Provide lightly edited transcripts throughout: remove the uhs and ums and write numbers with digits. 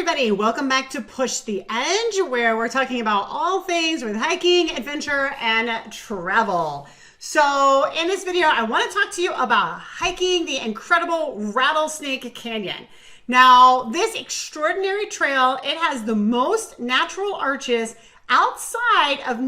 everybody, welcome back to Push the Edge, where we're talking about all things with hiking, adventure, and travel. So in this video, I want to talk to you about hiking the incredible Rattlesnake Canyon. Now, this extraordinary trail, it has the most natural arches outside of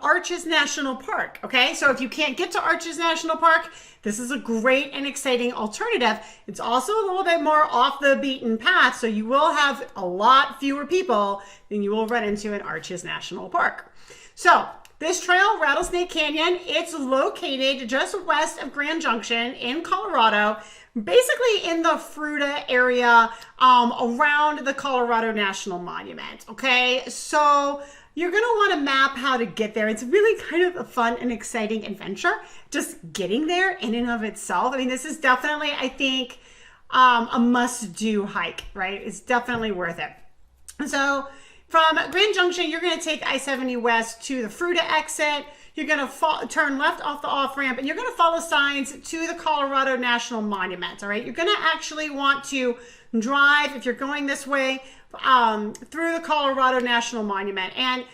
Arches National Park, okay? So if you can't get to Arches National Park, this is a great and exciting alternative. It's also a little bit more off the beaten path, so you will have a lot fewer people than you will run into in Arches National Park. So this trail, Rattlesnake Canyon, it's located just west of Grand Junction in Colorado, basically in the Fruita area around the Colorado National Monument, okay? So you're going to want to map how to get there. It's really kind of a fun and exciting adventure, just getting there in and of itself. I mean, this is definitely, I think, a must-do hike, right? It's definitely worth it. So from Grand Junction, you're going to take I-70 West to the Fruita exit. You're going to turn left off the off-ramp, and you're going to follow signs to the Colorado National Monument, all right? You're going to actually want to drive, if you're going this way, through the Colorado National Monument. And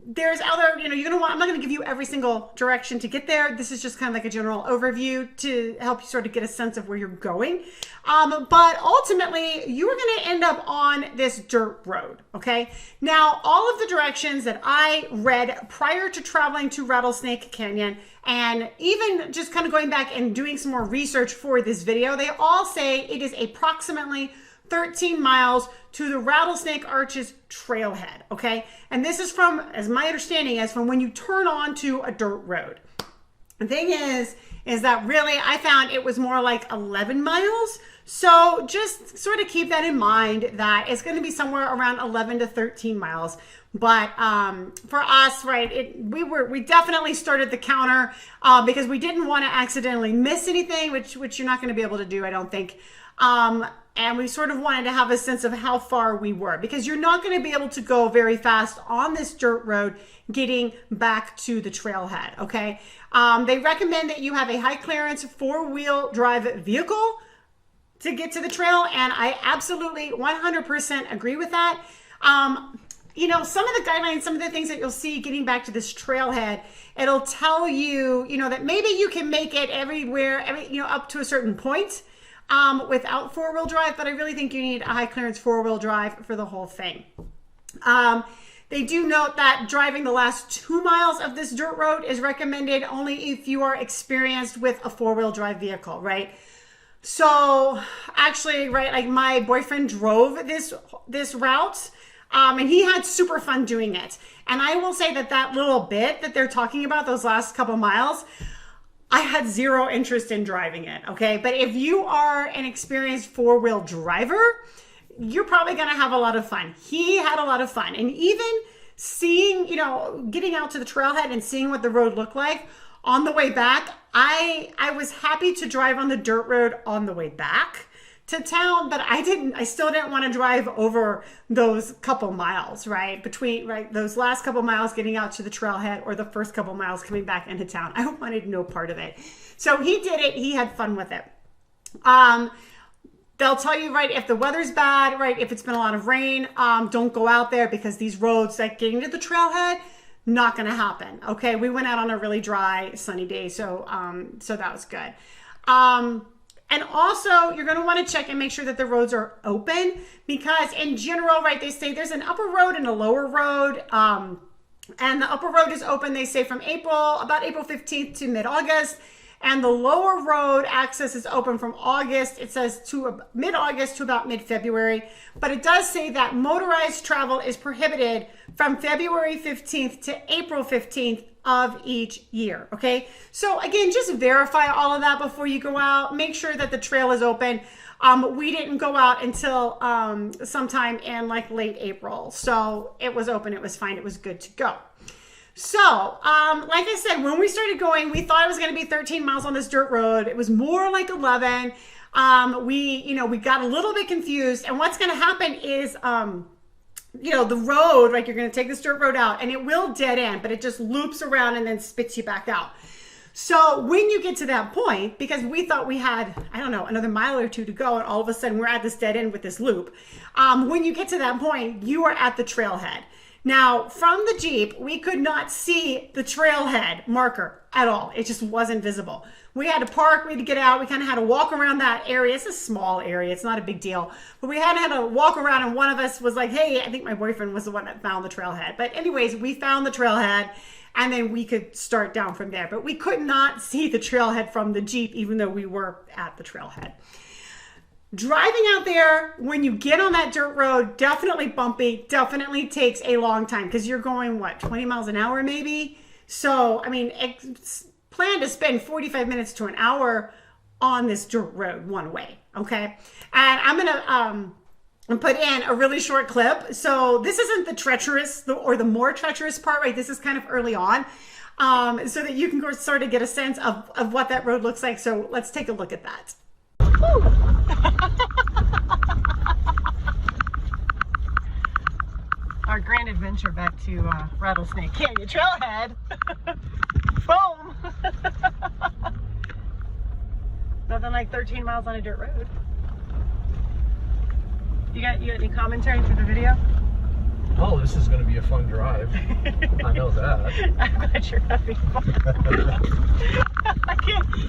there's other, you're going to want, I'm not going to give you every single direction to get there. This is just kind of like a general overview to help you sort of get a sense of where you're going. But ultimately, you are going to end up on this dirt road, okay? Now, all of the directions that I read prior to traveling to Rattlesnake Canyon, and even just kind of going back and doing some more research for this video, they all say it is approximately 13 miles to the Rattlesnake Arches Trailhead, okay? And this is from, as my understanding is, from when you turn onto a dirt road. The thing is that really I found it was more like 11 miles. So just sort of keep that in mind, that it's going to be somewhere around 11 to 13 miles. But for us, right, we definitely started the counter because we didn't want to accidentally miss anything, which you're not going to be able to do, I don't think. And we sort of wanted to have a sense of how far we were, because you're not going to be able to go very fast on this dirt road getting back to the trailhead, okay? They recommend that you have a high clearance four-wheel drive vehicle to get to the trail, and I absolutely 100% agree with that. Some of the guidelines, some of the things that you'll see getting back to this trailhead, it'll tell you, that maybe you can make it everywhere, up to a certain point without four-wheel drive, but I really think you need a high clearance four-wheel drive for the whole thing. They do note that driving the last 2 miles of this dirt road is recommended only if you are experienced with a four-wheel drive vehicle, right? So actually, right, like my boyfriend drove this route, and he had super fun doing it. And I will say that little bit that they're talking about, those last couple miles, I had zero interest in driving it, okay? But if you are an experienced four-wheel driver, you're probably gonna have a lot of fun. He had a lot of fun. And even seeing, getting out to the trailhead and seeing what the road looked like on the way back, I was happy to drive on the dirt road on the way back to town, but I still didn't want to drive over those couple miles, right? Those last couple miles getting out to the trailhead or the first couple miles coming back into town. I wanted no part of it. So he did it. He had fun with it. They'll tell you, right, if the weather's bad, right, if it's been a lot of rain, don't go out there, because these roads, like getting to the trailhead, not going to happen. Okay. We went out on a really dry, sunny day. So that was good. And also, you're going to want to check and make sure that the roads are open, because in general, right, they say there's an upper road and a lower road. And the upper road is open, they say, from about April 15th to mid-August. And the lower road access is open from August, it says, to mid-August to about mid-February. But it does say that motorized travel is prohibited from February 15th to April 15th of each year, okay? So again, just verify all of that before you go out. Make sure that the trail is open. We didn't go out until sometime in like late April. So it was open, it was fine, it was good to go. So, like I said, when we started going, we thought it was going to be 13 miles on this dirt road. It was more like 11. We got a little bit confused, and what's going to happen is, the road, like you're going to take this dirt road out and it will dead end, but it just loops around and then spits you back out. So when you get to that point, because we thought we had, I don't know, another mile or two to go, and all of a sudden we're at this dead end with this loop. When you get to that point, you are at the trailhead. Now, from the Jeep, we could not see the trailhead marker at all. It just wasn't visible. We had to park, we had to get out, we kind of had to walk around that area. It's a small area, it's not a big deal. But we had to walk around, and one of us was like, hey, I think my boyfriend was the one that found the trailhead. But anyways, we found the trailhead, and then we could start down from there. But we could not see the trailhead from the Jeep, even though we were at the trailhead. Driving out there, when you get on that dirt road, definitely bumpy, definitely takes a long time, because you're going, what, 20 miles an hour maybe? So, I mean, plan to spend 45 minutes to an hour on this dirt road one way, okay? And I'm gonna put in a really short clip. So this isn't the treacherous or the more treacherous part, right? This is kind of early on, so that you can sort of get a sense of what that road looks like. So let's take a look at that. Our grand adventure back to Rattlesnake Canyon Trailhead. Boom! Nothing like 13 miles on a dirt road. You got any commentary for the video? Oh, this is going to be a fun drive. I know that. I'm glad you're having fun.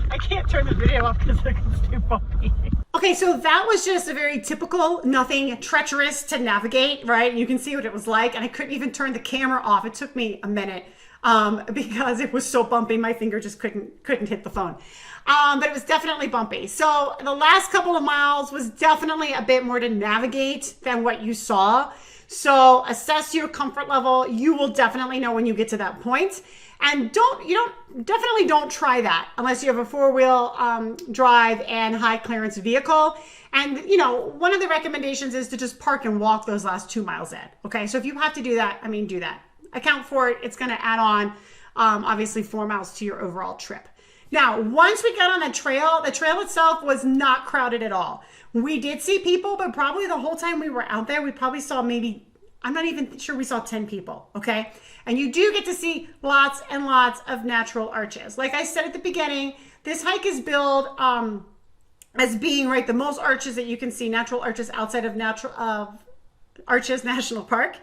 I can't turn the video off because it's too bumpy. Okay, so that was just a very typical, nothing treacherous to navigate, right? You can see what it was like, and I couldn't even turn the camera off. It took me a minute because it was so bumpy. My finger just couldn't hit the phone. But it was definitely bumpy. So the last couple of miles was definitely a bit more to navigate than what you saw. So assess your comfort level. You will definitely know when you get to that point. And definitely don't try that unless you have a four-wheel drive and high clearance vehicle. And one of the recommendations is to just park and walk those last 2 miles in. Okay, so if you have to do that, do that. Account for it. It's going to add on obviously 4 miles to your overall trip. Now, once we got on the trail itself was not crowded at all. We did see people, but probably the whole time we were out there, we probably saw maybe, I'm not even sure we saw 10 people, okay? And you do get to see lots and lots of natural arches. Like I said at the beginning, this hike is billed as being, right, the most arches that you can see, natural arches outside of Arches National Park.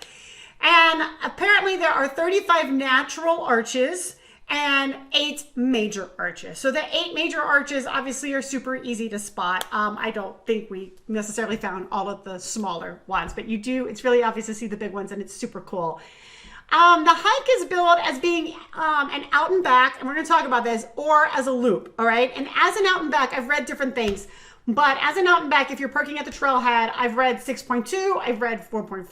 And apparently there are 35 natural arches and 8 major arches. So the 8 major arches obviously are super easy to spot. I don't think we necessarily found all of the smaller ones, but it's really obvious to see the big ones, and it's super cool. The hike is billed as being an out and back, and we're going to talk about this, or as a loop, all right? And as an out and back, I've read different things. But as an out and back, if you're parking at the trailhead, I've read 6.2, I've read 4.4,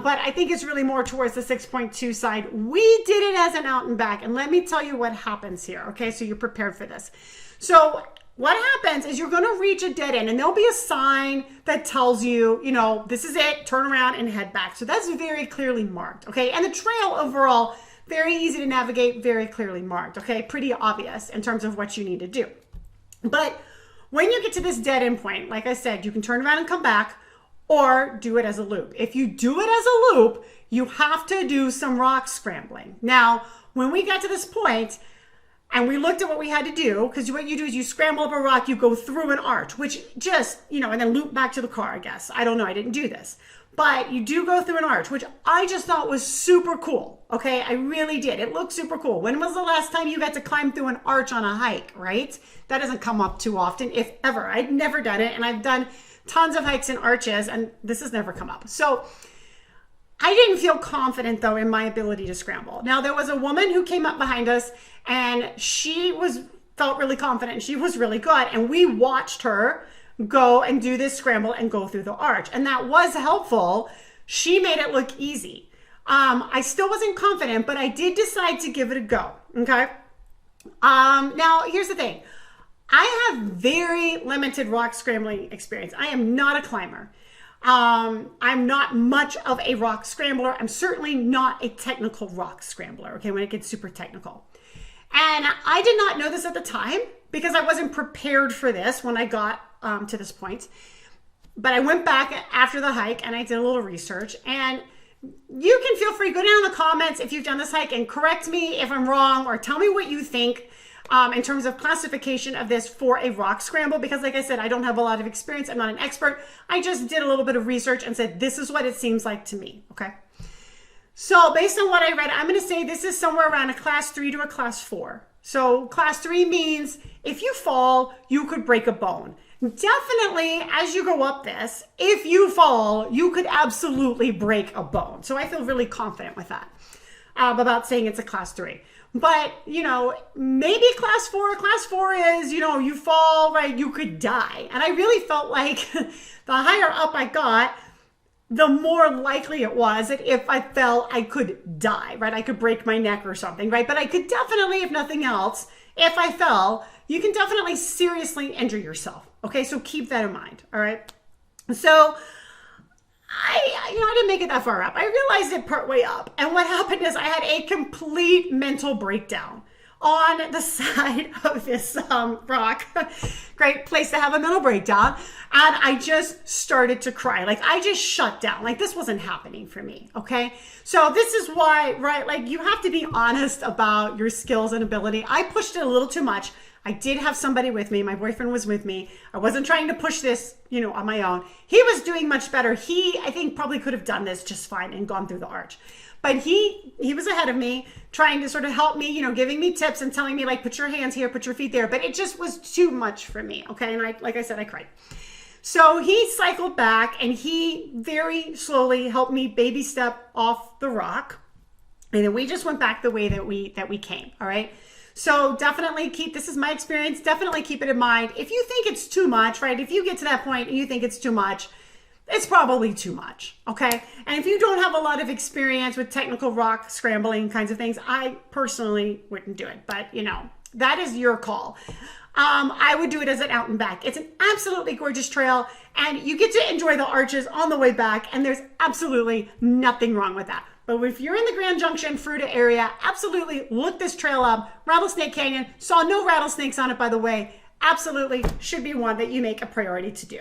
but I think it's really more towards the 6.2 side. We did it as an out and back, and let me tell you what happens here, okay? So you're prepared for this. So what happens is you're gonna reach a dead end, and there'll be a sign that tells you, this is it, turn around and head back. So that's very clearly marked, okay? And the trail overall, very easy to navigate, very clearly marked, okay? Pretty obvious in terms of what you need to do. But when you get to this dead end point, like I said, you can turn around and come back or do it as a loop. If you do it as a loop, you have to do some rock scrambling. Now, when we got to this point and we looked at what we had to do, because what you do is you scramble up a rock, you go through an arch, which just, and then loop back to the car, I guess. I don't know, I didn't do this. But you do go through an arch, which I just thought was super cool, okay? I really did. It looked super cool. When was the last time you got to climb through an arch on a hike, right? That doesn't come up too often, if ever. I'd never done it, and I've done tons of hikes in arches, and this has never come up. So I didn't feel confident, though, in my ability to scramble. Now, there was a woman who came up behind us, and she felt really confident. She was really good, and we watched her go and do this scramble and go through the arch. And that was helpful. She made it look easy. I still wasn't confident, but I did decide to give it a go, okay? Now, here's the thing. I have very limited rock scrambling experience. I am not a climber. I'm not much of a rock scrambler. I'm certainly not a technical rock scrambler, okay, when it gets super technical. And I did not know this at the time because I wasn't prepared for this when I got to this point. But I went back after the hike and I did a little research, and you can feel free, go down in the comments if you've done this hike and correct me if I'm wrong, or tell me what you think in terms of classification of this for a rock scramble, because like I said, I don't have a lot of experience. I'm not an expert. I just did a little bit of research and said, this is what it seems like to me. Okay. So based on what I read, I'm going to say this is somewhere around a class 3 to a class 4. So class 3 means if you fall, you could break a bone. Definitely, as you go up this, if you fall, you could absolutely break a bone. So I feel really confident with that about saying it's a class 3. But, you know, maybe class 4. Class 4 is, you know, you fall, right, you could die. And I really felt like the higher up I got, the more likely it was that if I fell, I could die, right? I could break my neck or something, right? But I could definitely, if nothing else, if I fell, you can definitely seriously injure yourself. Okay, so keep that in mind, all right? So I didn't make it that far up. I realized it partway up. And what happened is I had a complete mental breakdown on the side of this rock. Great place to have a mental breakdown. And I just started to cry. Like I just shut down. Like this wasn't happening for me. Okay. So this is why, right? Like you have to be honest about your skills and ability. I pushed it a little too much. I did have somebody with me. My boyfriend was with me. I wasn't trying to push this, you know, on my own. He was doing much better. He, I think, probably could have done this just fine and gone through the arch. But he was ahead of me, trying to sort of help me, you know, giving me tips and telling me like, put your hands here, put your feet there. But it just was too much for me. Okay. And like I said, I cried. So he cycled back and he very slowly helped me baby step off the rock. And then we just went back the way that we came. All right. So definitely this is my experience, definitely keep it in mind. If you think it's too much, right? If you get to that point and you think it's too much, it's probably too much, okay? And if you don't have a lot of experience with technical rock scrambling kinds of things, I personally wouldn't do it. But, you know, that is your call. I would do it as an out and back. It's an absolutely gorgeous trail, and you get to enjoy the arches on the way back, and there's absolutely nothing wrong with that. But if you're in the Grand Junction, Fruita area, absolutely look this trail up. Rattlesnake Canyon, saw no rattlesnakes on it, by the way. Absolutely should be one that you make a priority to do.